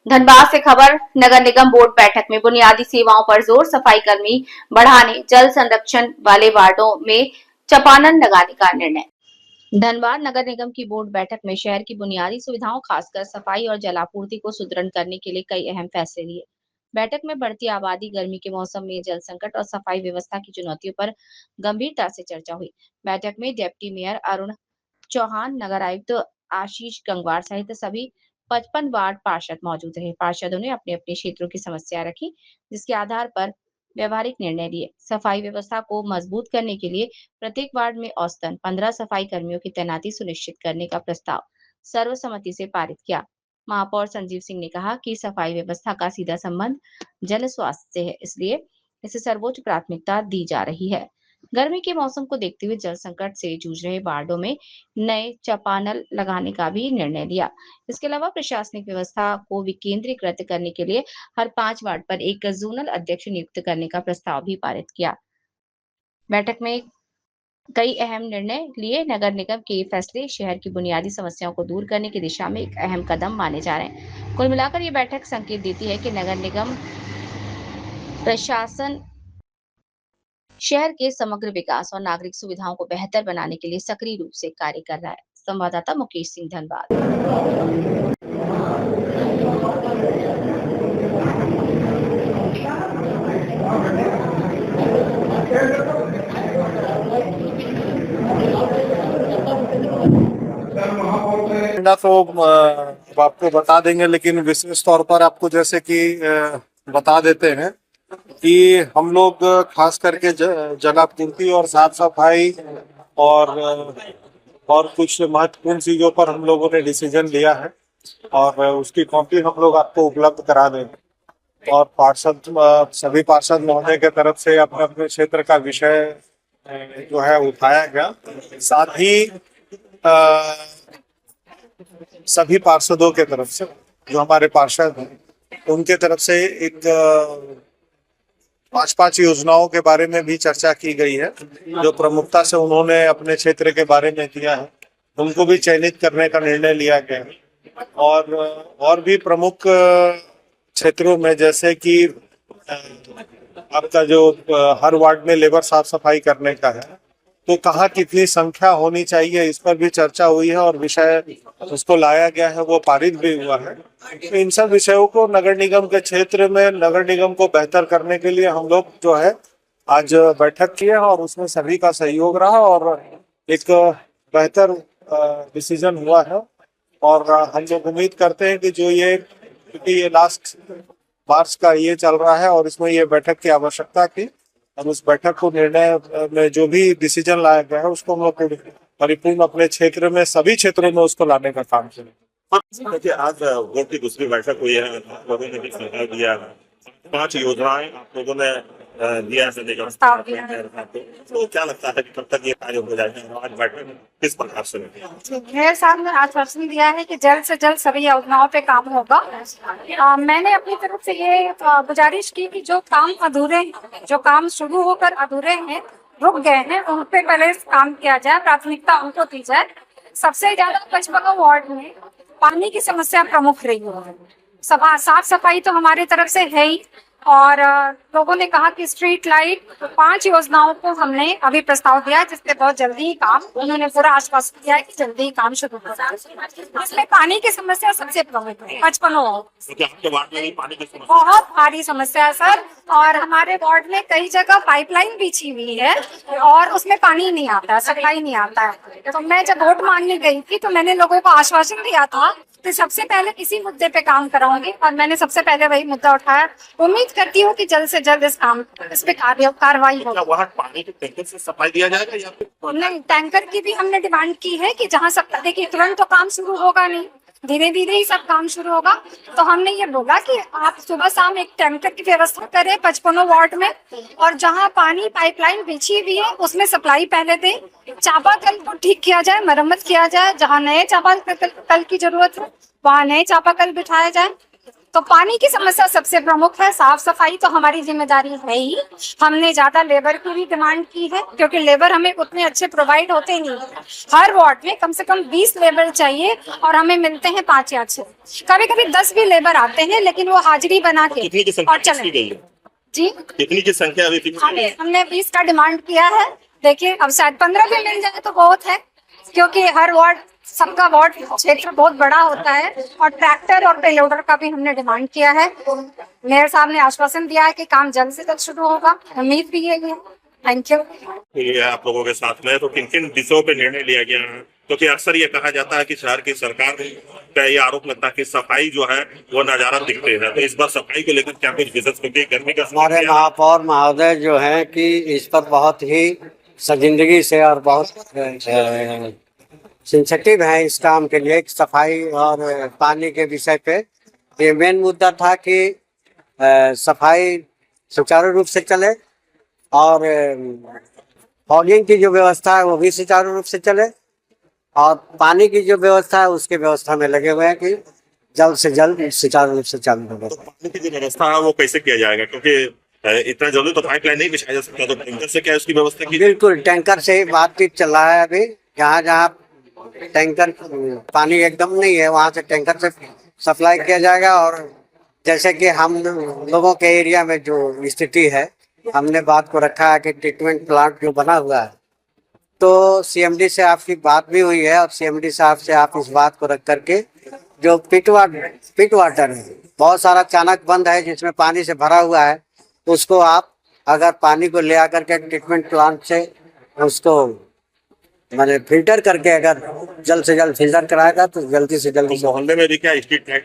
धनबाद से खबर। नगर निगम बोर्ड बैठक में बुनियादी सेवाओं पर जोर, सफाई कर्मी बढ़ाने, जल संरक्षण वाले वार्डों में चपानन लगाने का निर्णय। धनबाद नगर निगम की बोर्ड बैठक में शहर की बुनियादी सुविधाओं, खासकर सफाई और जलापूर्ति को सुदृढ़ करने के लिए कई अहम फैसले लिए। बैठक में बढ़ती आबादी, गर्मी के मौसम में जल संकट और सफाई व्यवस्था की चुनौतियों पर गंभीरता से चर्चा हुई। बैठक में डिप्टी मेयर अरुण चौहान, नगर आयुक्त आशीष गंगवार सहित सभी 55 वार्ड पार्षद मौजूद रहे। पार्षदों ने अपने अपने क्षेत्रों की समस्या रखी, जिसके आधार पर व्यवहारिक निर्णय लिए। सफाई व्यवस्था को मजबूत करने के लिए प्रत्येक वार्ड में औसतन 15 सफाई कर्मियों की तैनाती सुनिश्चित करने का प्रस्ताव सर्वसम्मति से पारित किया। महापौर संजीव सिंह ने कहा कि सफाई व्यवस्था का सीधा संबंध जन स्वास्थ्य से है, इसलिए इसे सर्वोच्च प्राथमिकता दी जा रही है। गर्मी के मौसम को देखते हुए जल संकट से जूझ रहे वार्डों में नए चापानल लगाने का भी निर्णय लिया। इसके अलावा प्रशासनिक व्यवस्था को विकेंद्रीकृत करने के लिए हर 5 वार्ड पर एक जोनल अध्यक्ष नियुक्त करने का प्रस्ताव भी पारित किया। बैठक में कई अहम निर्णय लिए। नगर निगम के फैसले शहर की बुनियादी समस्याओं को दूर करने की दिशा में एक अहम कदम माने जा रहे हैं। कुल मिलाकर ये बैठक संकेत देती है कि नगर निगम प्रशासन शहर के समग्र विकास और नागरिक सुविधाओं को बेहतर बनाने के लिए सक्रिय रूप से कार्य कर रहा है। संवाददाता मुकेश सिंह, धनबाद। तो आपको बता देंगे, लेकिन विशेष तौर पर आपको जैसे कि बता देते हैं कि हम लोग खास करके जलापूर्ति और साफ सफाई और कुछ महत्वपूर्ण चीजों पर हम लोगों ने डिसीजन लिया है और उसकी कॉपी हम लोग आपको उपलब्ध करा देंगे। और सभी पार्षद महोदय के तरफ से अपने अपने क्षेत्र का विषय जो है उठाया गया। साथ ही सभी पार्षदों के तरफ से, जो हमारे पार्षद हैं, उनके तरफ से एक 5 योजनाओं के बारे में भी चर्चा की गई है, जो प्रमुखता से उन्होंने अपने क्षेत्र के बारे में किया है। उनको भी चयनित करने का निर्णय लिया गया है। और भी प्रमुख क्षेत्रों में, जैसे कि आपका जो हर वार्ड में लेबर साफ सफाई करने का है, तो कहाँ कितनी संख्या होनी चाहिए, इस पर भी चर्चा हुई है और विषय उसको लाया गया है, वो पारित भी हुआ है। तो इन सब विषयों को नगर निगम के क्षेत्र में नगर निगम को बेहतर करने के लिए हम लोग जो है आज बैठक किए और उसमें सभी का सहयोग रहा और एक बेहतर डिसीजन हुआ है। और हम लोग उम्मीद करते हैं कि क्योंकि ये लास्ट मार्च का ये चल रहा है और इसमें ये बैठक की आवश्यकता थी और उस बैठक को निर्णय में जो भी डिसीजन लाया गया है उसको हम लोग परिपूर्ण अपने क्षेत्र में, सभी क्षेत्रों में उसको लाने का काम करें। देखिए, आज बोर्ड की दूसरी बैठक हुई है। आप लोगों ने भी सहयोग दिया है। 5 योजनाएं आप लोगों ने दिया है, तो क्या लगता है कि कब तक ये कार्य हो जाएगा? आज बैठक किस प्रकार से मेयर साहब ने आश्वासन दिया है कि जल्द से जल्द सभी योजनाओं पे काम होगा। मैंने अपनी तरफ से ये गुजारिश की कि जो काम अधूरे हैं, जो काम शुरू होकर अधूरे हैं, रुक गए हैं, उन पे पहले काम किया जाए, प्राथमिकता उनको दी जाए। सबसे ज्यादा 55 वार्ड में पानी की समस्या प्रमुख रही है। साफ सफाई तो हमारी तरफ से है ही, और लोगों ने कहा कि स्ट्रीट लाइट, 5 योजनाओं को हमने अभी प्रस्ताव दिया है, जिसपे बहुत जल्दी ही काम, उन्होंने पूरा आश्वासन दिया है कि जल्दी ही काम शुरू होगा। इसमें पानी की समस्या सबसे प्रमुख है। 55 बहुत भारी समस्या है सर, और हमारे वार्ड में कई जगह पाइपलाइन बिछी हुई है और उसमें पानी नहीं आता, सप्लाई नहीं आता है। तो मैं जब वोट मांगने गई थी तो मैंने लोगों को आश्वासन दिया था कि सबसे पहले इसी मुद्दे पे काम कराऊंगी, और मैंने सबसे पहले वही मुद्दा उठाया। उम्मीद करती हूँ कि जल्द से जल्द इस पे कार्रवाई हो। वहाँ पानी के टैंकर से सप्लाई दिया जाएगा या फिर नहीं, टैंकर की भी हमने डिमांड की है कि जहाँ सब, देखिए तुरंत तो काम शुरू होगा नहीं, धीरे धीरे ही सब काम शुरू होगा। तो हमने ये बोला कि आप सुबह शाम एक टैंकर की व्यवस्था करें 55 वार्ड में, और जहाँ पानी पाइपलाइन बिछी हुई है उसमें सप्लाई पहले दें। चापाकल को ठीक किया जाए, मरम्मत किया जाए, जहाँ नए चापाकल की जरूरत है वहाँ नए चापाकल बिठाया जाए। तो पानी की समस्या सबसे प्रमुख है। साफ सफाई तो हमारी जिम्मेदारी है ही। हमने ज्यादा लेबर की भी डिमांड की है, क्योंकि लेबर हमें उतने अच्छे प्रोवाइड होते नहीं है। हर वार्ड में कम से कम 20 लेबर चाहिए और हमें मिलते हैं 5 या 6, कभी कभी 10 भी लेबर आते हैं, लेकिन वो हाजिरी बना के कितनी की संख्या और फिक्स की चले। गई है? जी, कितनी की संख्या अभी फिक्स की गई है? हमने 20 का डिमांड किया है। देखिए, अब शायद 15 भी मिल जाए तो बहुत है, क्योंकि हर वार्ड, सबका वार्ड क्षेत्र बहुत बड़ा होता है। और ट्रैक्टर और पेलोडर का भी हमने डिमांड किया है। मेयर साहब ने आश्वासन दिया है कि काम जल्द से जल्द शुरू होगा, उम्मीद भी यही है। Thank you. ये आप लोगों के साथ में तो किन किन विषयों पे निर्णय लिया गया है? क्योंकि अक्सर ये कहा जाता है कि शहर की सरकार का ये आरोप लगता है कि सफाई जो है वो नजारा दिखते है, तो इस बार सफाई को लेकर क्या कुछ विशेष, क्योंकि गर्मी का समय हमारे है। महापौर महोदय जो हैं कि इस पर बहुत ही संजीदगी से और बहुत सेंसिटिव है इस काम के लिए, सफाई और पानी के विषय पे। ये मेन मुद्दा था कि सफाई सुचारू रूप से चले और फॉगिंग की जो व्यवस्था है वो भी सुचारू रूप से चले, और पानी की जो व्यवस्था है उसकी व्यवस्था में लगे हुए हैं कि जल्द से जल्द सुचारू रूप से चालू होगा। तो पानी की जो व्यवस्था है वो कैसे किया जाएगा? क्योंकि इतना जल्दी तो पाइपलाइन नहीं बिछाया जा सकता, तो टैंकर से क्या उसकी व्यवस्था की? बिल्कुल, टैंकर से ही बातचीत चल रहा है अभी। जहाँ जहाँ टैंकर पानी एकदम नहीं है वहाँ से टैंकर से सप्लाई किया जाएगा। और जैसे कि हम लोगों के एरिया में जो स्थिति है, हमने बात को रखा है कि ट्रीटमेंट प्लांट जो बना हुआ है, तो सीएमडी से आपकी बात भी हुई है और सीएमडी साहब से आप इस बात को रख करके जो पिट वाटर है, बहुत सारा चानक बंद है जिसमें पानी से भरा हुआ है, उसको आप अगर पानी को ले आकर के ट्रीटमेंट प्लांट से उसको मैंने फिल्टर करके अगर जल्द से जल्द फिल्टर कराएगा तो जल्दी से जल्दी। मोहल्ले में भी क्या स्ट्रीट लाइट